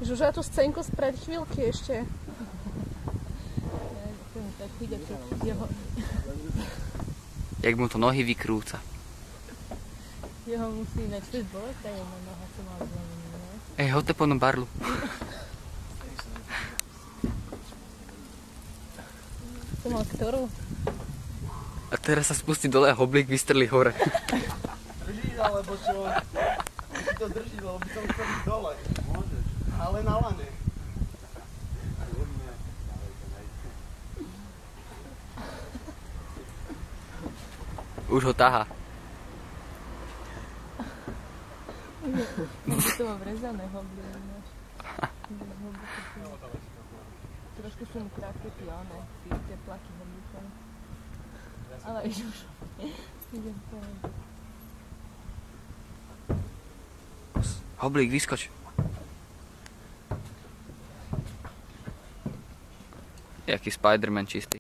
Žuža tú scénku spred chvíľky ešte. Jak mu to nohy vykrúca. Jeho musí ináč tiež boleť, tá jedna noha, čo má zlomenú, ne? Ej, hoďte po barlu. To mal ktorú? A teraz sa spustí dole a hoblík vystrelí hore. Drží, alebo čo? Ty to drží, lebo by som chcel ísť dole. Môžeš. Ale na lane. Už ho táha. To mám rezané hoblí, ináč. Trošku sú mi krátke tie plaky hoblíkov. Ale už idem povedať. Hoblík, vyskoč. Jaký Spiderman čistý.